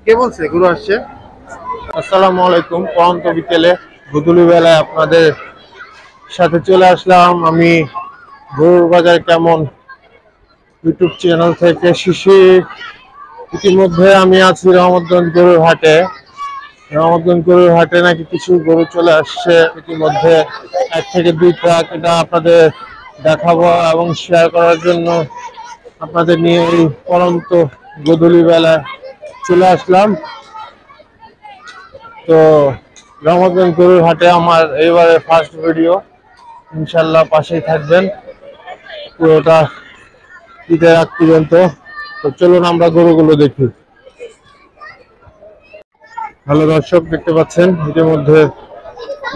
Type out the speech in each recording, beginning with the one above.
কে বলছে গরু আসছে? আসসালামু আলাইকুম। পরন্ত বিকেলে গুদুলি বেলায় আপনাদের সাথে চলে আসলাম আমি গরুর বাজার কেমন ইউটিউব চ্যানেল থেকে শিশির। ইতিমধ্যে আমি আছি রহমতগঞ্জ গরুর হাটে। রহমতগঞ্জ গরুর হাটে নাকি কিছু গরু চলে আসছে ইতিমধ্যে, 1 থেকে 2 ট্রাক। এটা আপনাদের দেখাবো এবং শেয়ার করার জন্য আপনাদের নিয়ে এই পরন্ত গোধূলি বেলায় চলে আসলাম। তো রহমতগঞ্জ গরুর হাটে আমার এইবারে ফার্স্ট ভিডিও, ইনশাল্লাহ পাশেই থাকবেন পুরোটা ঈদের আগ পর্যন্ত। তো চলুন আমরা গরুগুলো দেখি। ভালো দর্শক, দেখতে পাচ্ছেন ইতিমধ্যে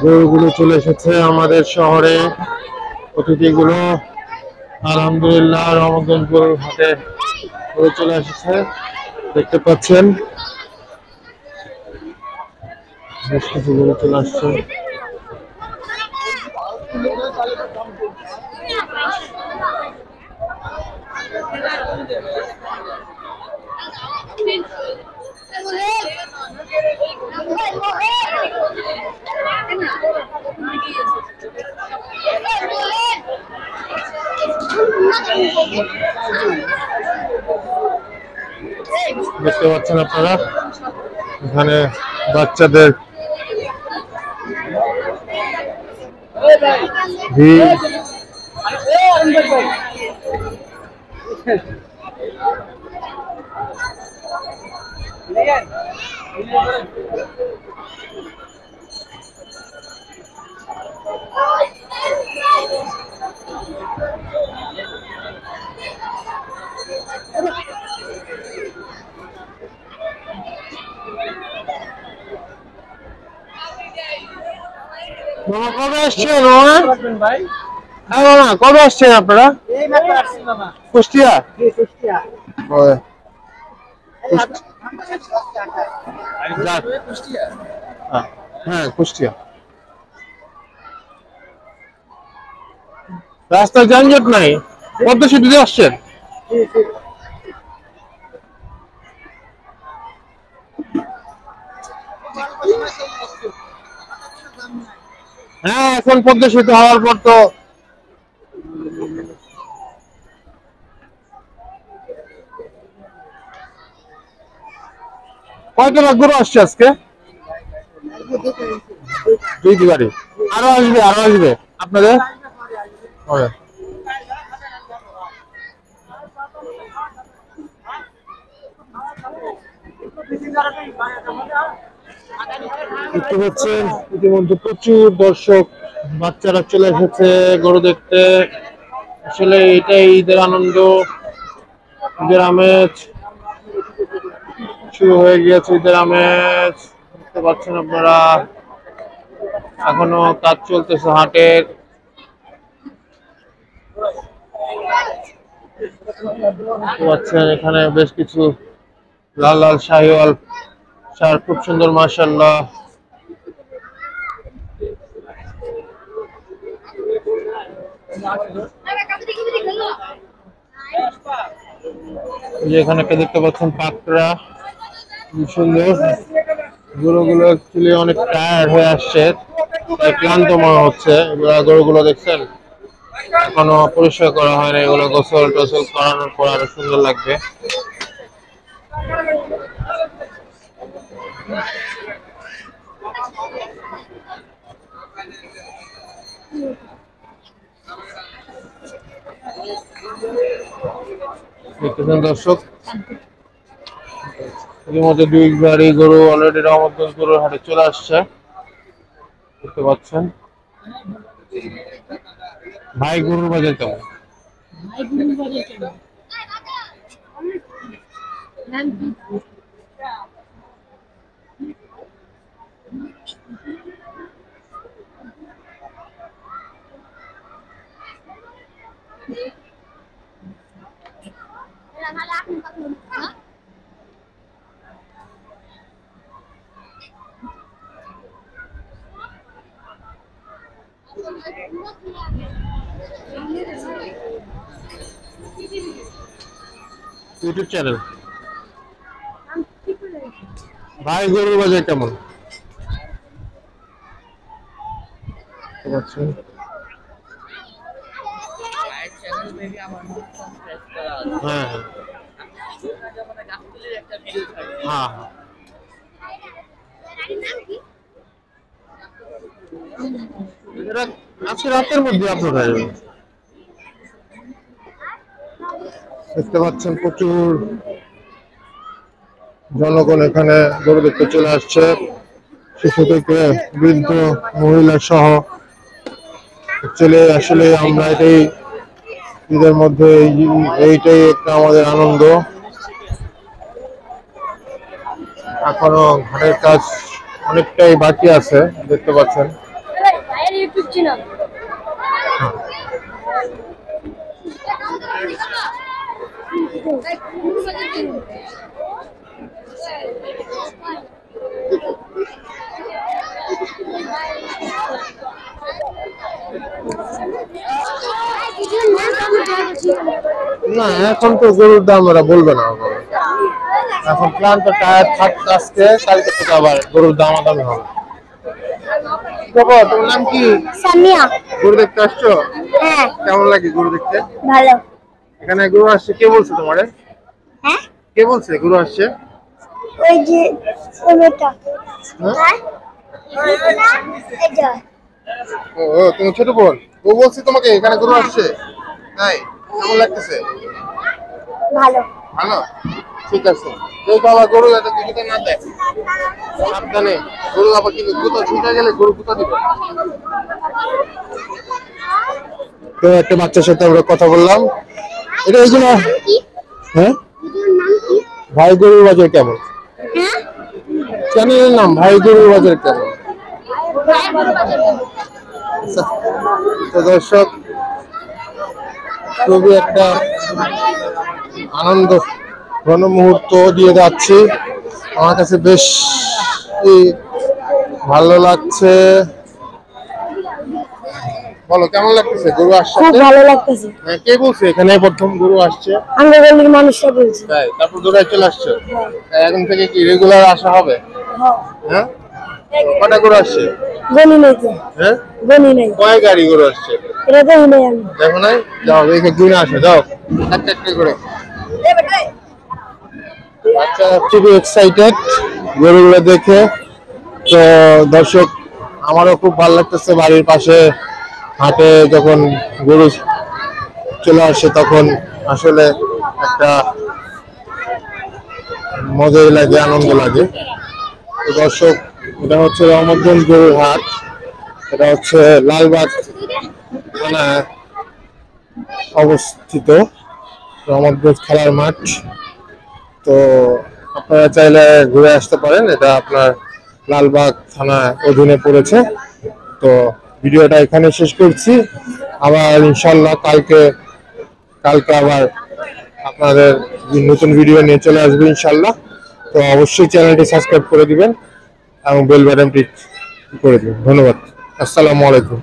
গরুগুলো চলে এসেছে আমাদের শহরে। অতিথিগুলো আলহামদুলিল্লাহ রহমতগঞ্জ গরুর হাটে গরু চলে এসেছে, দেখতে পাচ্ছেন বেশ কিছু গরু চলে আসছে। দেখতে পাচ্ছেন আপনারা এখানে বাচ্চাদের ভিড়। মামা কবে আসছেন? ভাই হ্যাঁ মামা কবে আসছেন আপনারা? কুষ্টিয়া? হ্যাঁ কুষ্টিয়া। রাস্তায় যানজট নাই, পদ্মা সেতু দিয়ে আসছেন? হ্যাঁ এখন পদ্মা সেতু হওয়ার পর তো কয়টা গরু আসছে আজকে? 2টি গাড়ি। আরো আসবে আপনাদের? দেখতে পাচ্ছেন ইতিমধ্যে প্রচুর দর্শক, বাচ্চারা চলে এসেছে গরু দেখতে। আসলে এটাই ঈদের আনন্দ, ঈদের আমেজ শুরু হয়ে গিয়েছে। ঈদের আমেজ দেখতে পাচ্ছেন আপনারা, এখনো কাজ চলতেছে হাটের। দেখতে পাচ্ছেন এখানে বেশ কিছু লাল লাল শাহিওয়াল ষাঁড়, খুব সুন্দর মাশাআল্লাহ। এখানে একটা দেখতে পাচ্ছেন পাকড়া, সুন্দর। গরুগুলো অ্যাকচুয়ালি অনেক টায়ার্ড হয়ে আসছে, ক্লান্ত মনে হচ্ছে। গরুগুলো দেখছেন এখনো পরিষ্কার করা হয় না, এগুলো গোসল টোসল করানোর পর আরো সুন্দর লাগবে। দেখতেছেন দর্শক ইতিমধ্যে 2 গাড়ি গরু অলরেডি রহমতগঞ্জ গরুর হাটে চলে আসছে, দেখতে পাচ্ছেন। ভাই গরুর বাজার কেমন? ইউটিউব চ্যানেল ভাই গরুর বাজার কেমন? হ্যাঁ হ্যাঁ হ্যাঁ। আজকে রাতের মধ্যে আপলোড হয়ে যাবে। দেখতে পাচ্ছেন প্রচুর জনগণ এখানে গরু দেখতে চলে আসছে, শিশু থেকে বৃদ্ধ মহিলা সহ। আসলে আমরা এটাই ঈদের মধ্যে এইটাই একটা আমাদের আনন্দ। এখনো ঘাটের কাজ অনেকটাই বাকি আছে, দেখতে পাচ্ছেন। না এখন তো গরুর দাম ওরা বলবে না, এখন ক্লান্ত টায়ার থাকতে আজকে, কালকে থেকে আবার গরুর দাম আদামি হবে। তোমার নাম কি? সামিয়া। গরু দেখতে আসছো? হ্যাঁ। কেমন লাগে গরু দেখতে? ভালো। এখানে গরু আসছে কে বলছে তোমারে? হ্যাঁ, কে বলছে গরু আসছে? ওই যে ওটা। হ্যাঁ, এটা ও তুমি ছোট বোন, ও বলছে তোমাকে এখানে গরু আসছে? তাই কেমন লাগতেছে? ভালো। ভালো, ঠিক আছে। এই বাবা গরু যাতে কিছুতে না দেয়, সাবধানে। গরু আবার কিন্তু গুতা ছুটে গেলে গরু গুতা দিবে। তো একটা বাচ্চার সাথে আমরা কথা বললাম, এটা এইগুলো। হ্যাঁ ভাই গরুর বাজার কেমন? চ্যানেলের নাম ভাই গরুর বাজার কেমন। তো দর্শক, খুবই একটা আনন্দ ঘন মুহূর্ত দিয়ে যাচ্ছি, আমার কাছে বেশ ভালো লাগছে। বলো কেমন লাগতেছে গরু আসছে? খুব ভালো লাগতেছে। কে বলছে এখানে প্রথম গরু আসছে? আমরা গলির মানুষরা বলছি। তাই তারপর দৌড়ায় চলে আসছে? এখন থেকে কি রেগুলার আসা হবে? হ্যাঁ, কটা গরু আসছে? গনি নাই তো। হ্যাঁ, গনি নাই। কয় গাড়ি গরু আসছে? এটা তো নাই আমি। দেখো নাই, যাও দেখে গুনে আসে, যাও একটা একটা করে। আচ্ছা, খুবই এক্সাইটেড গরুগুলো দেখে। তো দর্শক, আমারও খুব ভালো লাগতেছে বাড়ির পাশে হাটে যখন গরু চলে আসে তখন আসলে একটা মজাই লাগে, আনন্দ লাগে। তো দর্শক, এটা হচ্ছে রহমতগঞ্জ গরুর হাট, এটা হচ্ছে লালবাগ থানায় অবস্থিত রহমতগঞ্জ খেলার মাঠ। তো আপনারা চাইলে ঘুরে আসতে পারেন, এটা আপনার লালবাগ থানার অধীনে পড়েছে। তো ভিডিওটা এখানে শেষ করছি, আবার ইনশাল্লাহ কালকে আবার আপনাদের নতুন ভিডিও নিয়ে চলে আসবে ইনশাল্লাহ। তো অবশ্যই চ্যানেলটি সাবস্ক্রাইব করে দিবেন এবং বেল বাটনটি করে দিবেন। ধন্যবাদ, আসসালামু আলাইকুম।